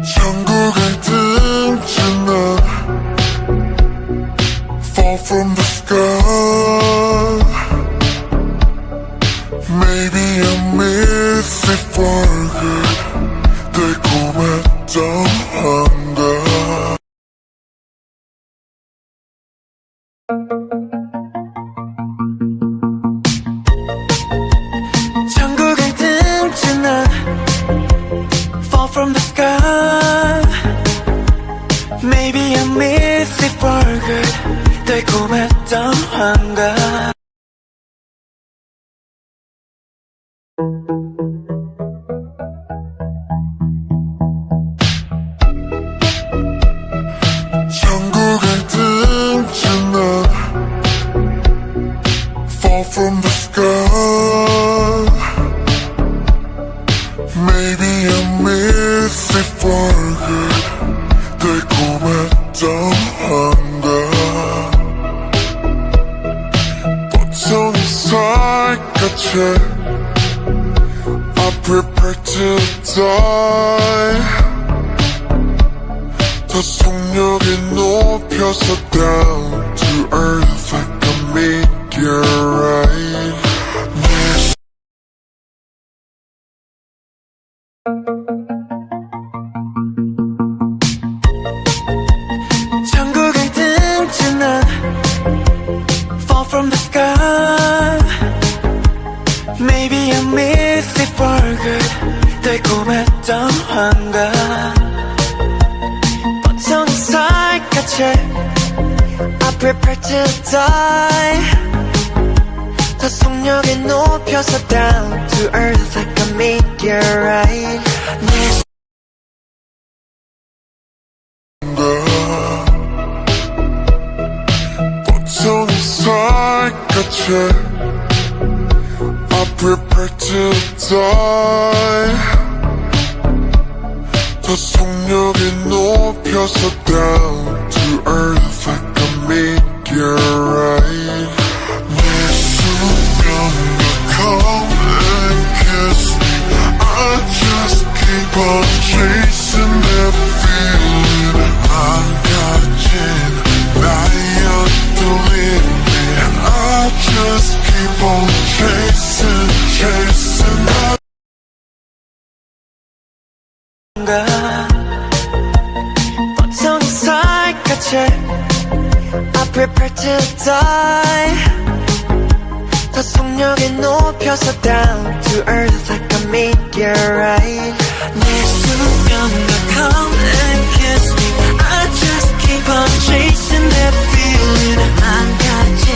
천국을 든지 난 fall from the sky. Maybe I miss it for good. 달콤했던 한가. 천국을 든지 난 fall from the sky. Maybe I miss it for good. 달콤했던 환각. 천국을 든지 난 fall from the sky. Maybe I miss it for good. 달콤했던 한가. 보통이 살갗에 I prepare to die. 더 속력이 높여서 down to earth like a meteorite. 천국을 든지 난 fall from the sky. Maybe I miss it for good. 달콤했던 환각. 보통이 살갗에 I prepare to die. 더 속력이 높여서 down to earth like a meteorite. 보통이 살갗에 I prepare to die. 더 속력이 높여서 down to earth like a meteorite. 내 수면과 come and kiss me. I just keep on chasing that feeling. 망가진 나의 뚫림이. I just keep on chasing that. 보통이 살갗에 I prepare to die. 더 속력이 높여서 down to earth like a meteorite. 내 수면과 come and kiss me. I just keep on chasing that feeling. 망가진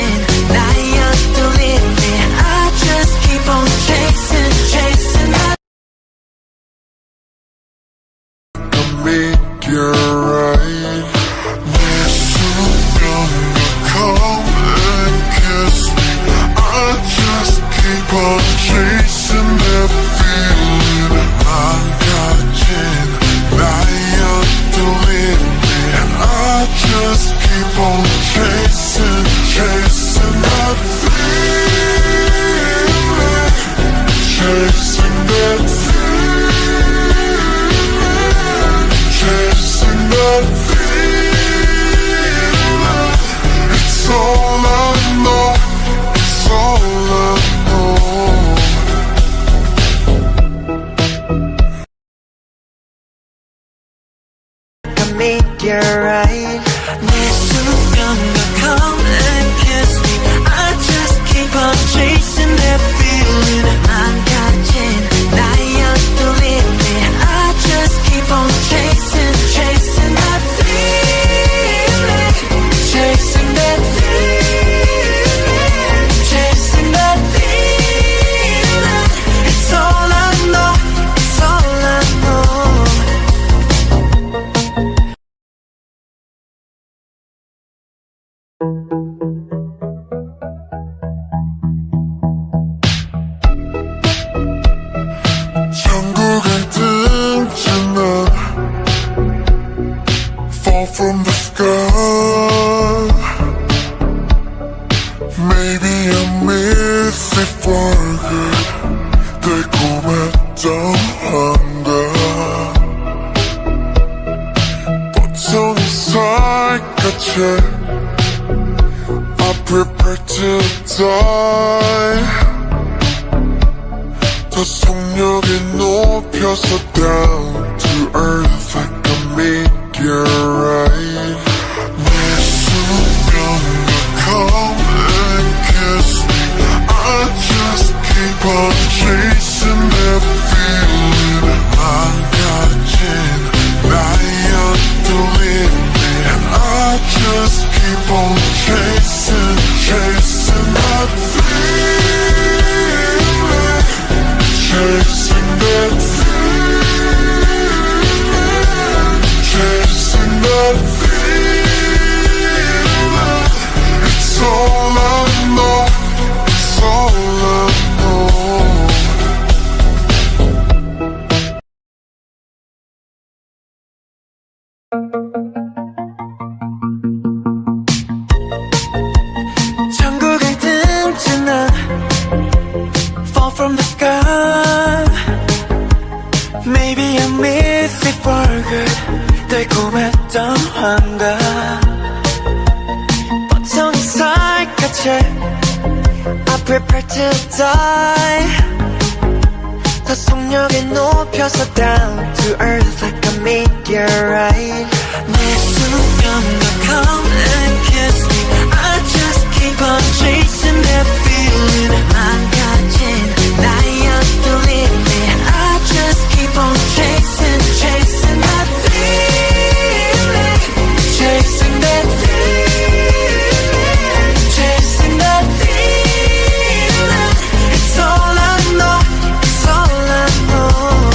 나의 뚫림이. I just keep on chasing that. Meteorite. 내 수면과 come and kiss me. I just keep on chasing that feeling. 망가진 나의 뚫림이. I just keep on chasing that feeling. Chasing that feeling. It's all I know. It's all I know. A meteorite. 내 수면과 come and kiss me. I just keep on chasing that feeling. 망가진 나의 뚫림이. I just keep on chasing that feeling. Chasing that feeling. Chasing that feeling. It's all I know. It's all I know. 천국을 든지 난 fall from the sky. Maybe I miss I prepare to die. 더 속력을 높여서 down to earth like a meteorite. 내 수면과 come and kiss me. I just keep on chasing that feeling. 망가진 나의 뚫림이. I just keep on chasing that feeling. Chasing that feeling. Chasing that feeling. It's all I know. It's all I know. 천국을 든지 난 fall from the sky. Maybe I miss it for good. 달콤했던 환각 뻔청이 살갗에 I prepare to die. 더 속력을 높여서 down to earth like a meteorite. 내 수면과 come and kiss me. I just keep on chasing that feeling. 망가진 나의 뚫림이. I just keep on chasing that feeling. Chasing that feeling. Chasing that feeling. It's all I know. It's all I know.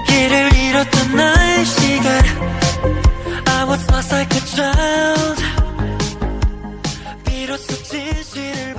길을 잃었던 나의 시간. I was lost like a child. 비로소 진실을